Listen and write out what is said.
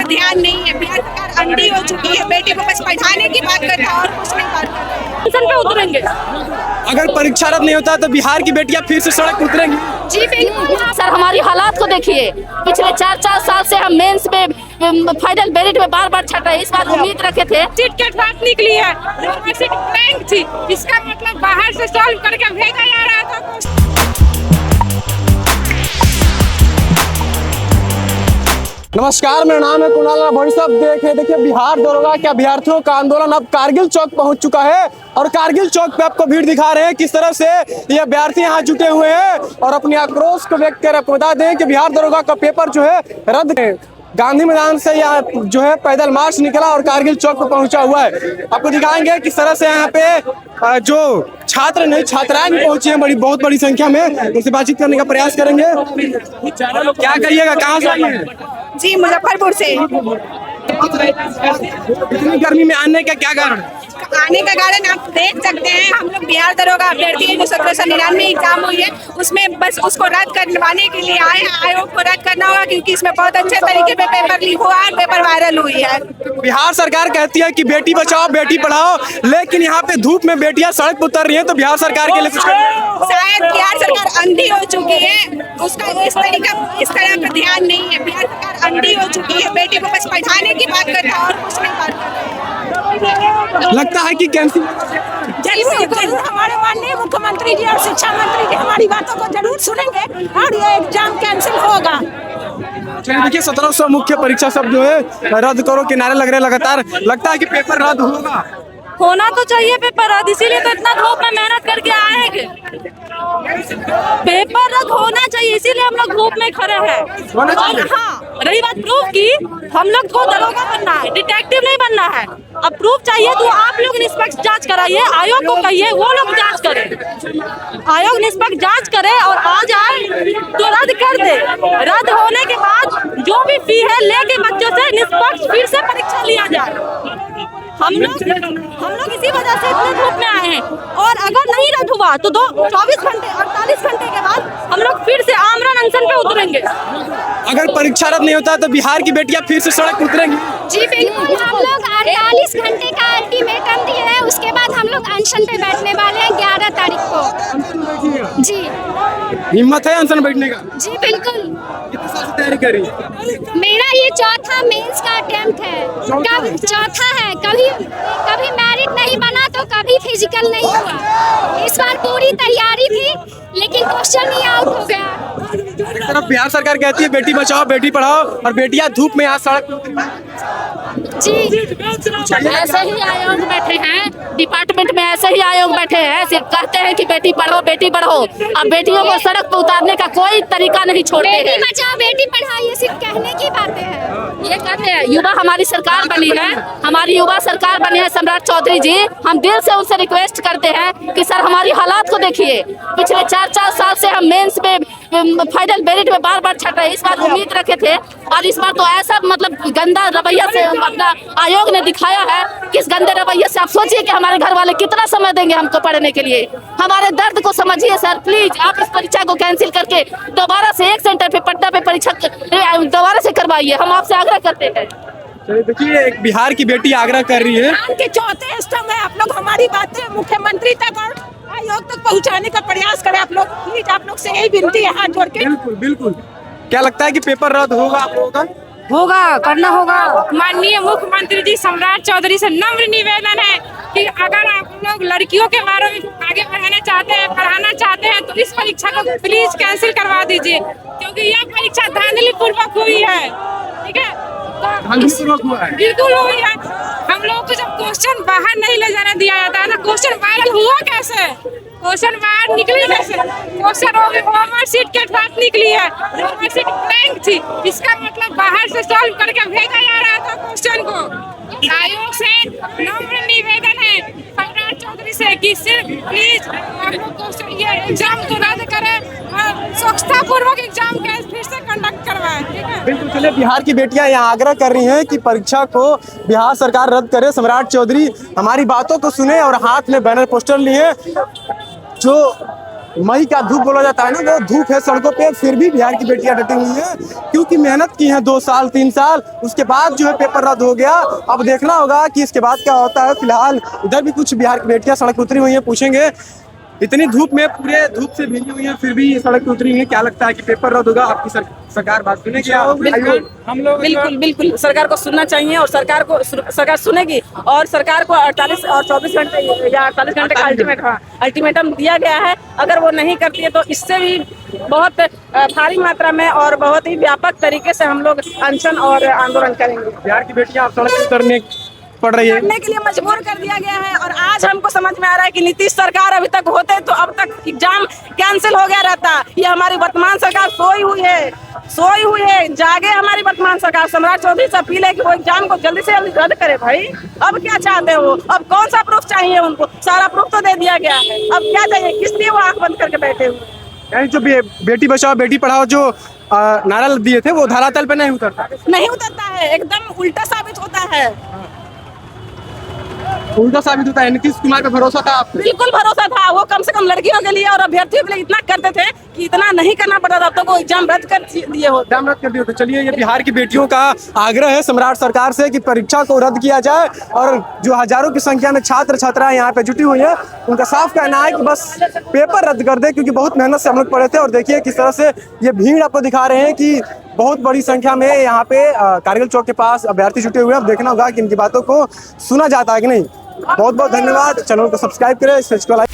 ध्यान नहीं है। बिहार सरकार अंधी हो चुकी है, बेटी को बस पढ़ाने की बात करता है और कुछ नहीं बात करता। पे उतरेंगे। अगर परीक्षा रद्द नहीं होता तो बिहार की बेटियां फिर से सड़क उतरेंगी। जी बिल्कुल सर, हमारी हालात को देखिए। पिछले 4 साल से हम मेंस में फाइनल मेरिट में बार छट रहे। इस बार उम्मीद रखे थे। सीट के बात निकली है, सीट ब्लैंक थी। इसका मतलब बाहर से सॉल्व करके भेजा जा रहा था। नमस्कार, मेरा नाम है कुणाल। भविष्य अब देखिए बिहार दरोगा के अभ्यर्थियों का आंदोलन अब कारगिल चौक पहुंच चुका है और कारगिल चौक पे आपको भीड़ दिखा रहे हैं किस तरह से ये अभ्यर्थी यहाँ जुटे हुए हैं और अपने आक्रोश को व्यक्त कर। आपको बता दें कि बिहार दरोगा का पेपर जो है रद्द है। गांधी मैदान से यहाँ जो है पैदल मार्च निकला और कारगिल चौक पे पहुंचा हुआ है। आपको दिखाएंगे किस तरह से यहाँ पे जो छात्र नहीं छात्राएं भी पहुंची हैं बहुत बड़ी संख्या में। उनसे बातचीत करने का प्रयास करेंगे। क्या कहिएगा, कहाँ से आई हैं? जी मुजफ्फरपुर से। इतनी गर्मी में आने का क्या कारण? आने का कारण आप देख सकते हैं। हम लोग बिहार दरोगा अभ्यर्थी है जो 1799 एग्जाम हुई है, उसमें बस उसको रद्द करवाने के लिए आए हैं। आयोग को रद्द करना होगा क्योंकि इसमें बहुत अच्छे तरीके पे पेपर लीक हुआ और पेपर वायरल हुई है। बिहार सरकार कहती है कि बेटी बचाओ बेटी पढ़ाओ, लेकिन यहाँ पे धूप में बेटियां सड़क पर उतर रही हैं, तो बिहार सरकार के लिए कुछ शायद बिहार सरकार अंधी हो चुकी है। उसका इस तरह का ध्यान नहीं है। बिहार सरकार अंधी हो चुकी है, बेटी को बस पढ़ाने की बात करता है और कुछ नहीं बात करता। लगता है कि कैंसिल जरूर हमारे माननीय मुख्यमंत्री जी और शिक्षा मंत्री जी हमारी बातों को जरूर सुनेंगे और ये एग्जाम कैंसिल होगा। देखिए 1700 मुख्य परीक्षा सब जो है रद्द करो के नारे लग रहे लगातार। लगता है कि पेपर रद्द होना तो चाहिए पेपर रद्द, इसीलिए तो इतना धूप में मेहनत करके आएंगे। पेपर रद्द होना चाहिए, इसीलिए हम लोग धूप में खड़े हैं। और हाँ, रही बात प्रूफ की, हम लोग को दरोगा बनना है, डिटेक्टिव नहीं बनना है। अब प्रूफ चाहिए तो आप लोग निष्पक्ष जांच कराइए, आयोग को कहिए वो लोग जांच करें। आयोग निष्पक्ष जांच करे और आ जाए तो रद्द कर दे। रद्द होने के बाद जो भी फी है लेके बच्चों से निष्पक्ष फिर से परीक्षा लिया जाए। हम लोग इसी वजह से इतने धूप में आए हैं। और अगर नहीं रद्द हुआ तो 24 घंटे 48 घंटे के बाद हम लोग फिर से आमरण अनशन पे उतरेंगे। अगर परीक्षा रद्द नहीं होता तो बिहार की बेटियां फिर से सड़क उतरेंगी। जी बिल्कुल। हम लोग 48 घंटे का अल्टीमेटम दिए हैं, उसके बाद हम लोग अनशन पे बैठने वाले हैं 11 तारीख को। जी हिम्मत है अनशन बैठने का? जी बिल्कुल। कितने साल से तैयारी करी? मेरा ये चौथा मेंस का अटेम्प्ट है। चौथा है। कभी मैरिट नहीं बना तो कभी फिजिकल नहीं हुआ। इस बार पूरी तैयारी थी लेकिन क्वेश्चन ही आउट हो गया। एक तरफ बिहार सरकार कहती है बेटी बचाओ बेटी पढ़ाओ और बेटियां धूप में यहाँ सड़क जी ऐसे ही आयोग बैठे हैं, डिपार्टमेंट में ऐसे ही आयोग बैठे हैं, सिर्फ कहते हैं कि बेटी पढ़ो बेटी पढ़ो। अब बेटियों को सड़क पर उतारने का कोई तरीका नहीं छोड़ते हैं। बेटी बचाओ बेटी पढ़ाओ ये सिर्फ कहने की बातें हैं। ये कहते हैं युवा हमारी सरकार बनी है, हमारी युवा सरकार बनी है सम्राट चौधरी जी। हम दिल से उनसे रिक्वेस्ट करते हैं कि सर हमारी हालात को देखिए। पिछले 4 साल से हम मेंस में फाइनल मेरिट में बार छट रहे। इस बार उम्मीद रखे थे और इस बार तो ऐसा मतलब गंदा रवैया से अपना आयोग ने दिखाया है कि इस गंदे रवैये से आप सोचिए कि हमारे घर वाले कितना समय देंगे हमको पढ़ने के लिए। हमारे दर्द को समझिए सर, प्लीज आप इस परीक्षा को कैंसिल करके दोबारा से एक सेंटर पे पटना पे परीक्षा दोबारा से करवाइए। हम आपसे आग्रह करते हैं। देखिए एक बिहार की बेटी आग्रह कर रही है के चौथे स्तंभ है। आप लोग हमारी बातें मुख्यमंत्री तक और आयोग तक पहुंचाने का प्रयास करें। आप लोग प्लीज, आप लोग से यही विनती है हाथ जोड़ के। बिल्कुल बिल्कुल। क्या लगता है कि पेपर रद्द होगा आप लोगों का? होगा, करना होगा। माननीय मुख्यमंत्री जी सम्राट चौधरी से नम्र निवेदन है कि अगर आप लोग लड़कियों के बारे में आगे बढ़ाना चाहते हैं, पढ़ाना चाहते हैं तो इस परीक्षा को प्लीज कैंसिल करवा दीजिए, क्योंकि यह परीक्षा धांधली पूर्वक हुई है। ठीक है, बिल्कुल हुई है। हम लोग को जब क्वेश्चन बाहर नहीं ले जाने दिया जाता है तो क्वेश्चन वायरल हुआ कैसे? क्वेश्चन बाहर निकली कैसे? क्वेश्चन ओवर सीट के साथ निकली है, ओवर सीट ब्लैंक थी। इसका मतलब बाहर से सॉल्व करके भेजा जा रहा था क्वेश्चन को। आयोग से नम्र निवेदन है सम्राट चौधरी से कि सिर्फ प्लीज आप लोग क्वेश्चन ये एग्जाम को रद्द करें और स्वच्छता पूर्वक एग्जाम का फिर से कंडक्ट करवाएं। ठीक है, बिल्कुल। चलिए बिहार की बेटियां यहाँ आग्रह कर रही हैं कि परीक्षा को बिहार सरकार रद्द करे। सम्राट चौधरी हमारी बातों को सुने और हाथ में बैनर पोस्टर लिए जो मई का धूप बोला जाता है ना, वो धूप है सड़कों पे, फिर भी बिहार की बेटियां डटी हुई हैं क्योंकि मेहनत की है 2 साल 3 साल, उसके बाद जो है पेपर रद्द हो गया। अब देखना होगा कि इसके बाद क्या होता है। फिलहाल इधर भी कुछ बिहार की बेटियां सड़क पे उतरी हुई हैं, पूछेंगे इतनी धूप में, पूरे धूप से भीगी हुई हैं, फिर भी ये सड़क पे उतरी हुई है, क्या लगता है कि पेपर रद्द होगा? आपकी सरकार बात सुनेगी? हम लोग बिल्कुल सरकार को सुनना चाहिए और सरकार सुनेगी और सरकार को 48 और 24 घंटे या 48 घंटे का अल्टीमेटम दिया गया है। अगर वो नहीं करती है तो इससे भी बहुत भारी मात्रा में और बहुत ही व्यापक तरीके से हम लोग अनशन और आंदोलन करेंगे। बिहार की बेटियां आप सड़क पे उतरने पड़ रही है, करने के लिए मजबूर कर दिया गया है और आज हमको समझ में आ रहा है कि नीतीश सरकार अभी तक होते तो अब तक एग्जाम कैंसिल हो गया रहता। ये हमारी वर्तमान सरकार सोई हुई है, जागे हमारी वर्तमान सरकार। सम्राट चौधरी से अपील है कि वो एग्जाम को जल्दी से जल्दी रद्द करे। भाई अब क्या चाहते हो? अब कौन सा प्रूफ चाहिए उनको? सारा प्रूफ तो दे दिया गया है, अब क्या चाहिए? किस लिए वो आंख बंद करके बैठे हुए? यानी जो बेटी बचाओ बेटी पढ़ाओ जो नारा दिए थे वो धरातल पे नहीं उतरता है, एकदम उल्टा साबित होता है। उल्टा साबित होता है। नीतीश कुमार पे भरोसा था आपको? बिल्कुल भरोसा था। वो कम से कम लड़कियों के लिए और अभ्यर्थियों के लिए इतना करते थे कि इतना नहीं करना पड़ता था। अब तो वो एग्जाम रद्द कर दिए होते। चलिए, ये बिहार की बेटियों का आग्रह है सम्राट सरकार से कि परीक्षा को रद्द किया जाए और जो हजारों की संख्या में छात्र छात्राएं यहाँ पे जुटी हुई है उनका साफ कहना है कि बस पेपर रद्द कर दे, क्योंकि बहुत मेहनत से हम लोग पढ़े थे। और देखिए किस तरह से ये भीड़ आपको दिखा रहे हैं कि बहुत बड़ी संख्या में यहाँ पे कारगिल चौक के पास अभ्यर्थी जुटे हुए हैं। अब देखना होगा कि इनकी बातों को सुना जाता है कि नहीं। बहुत बहुत धन्यवाद। चैनल को सब्सक्राइब करें, इस पेज को लाइक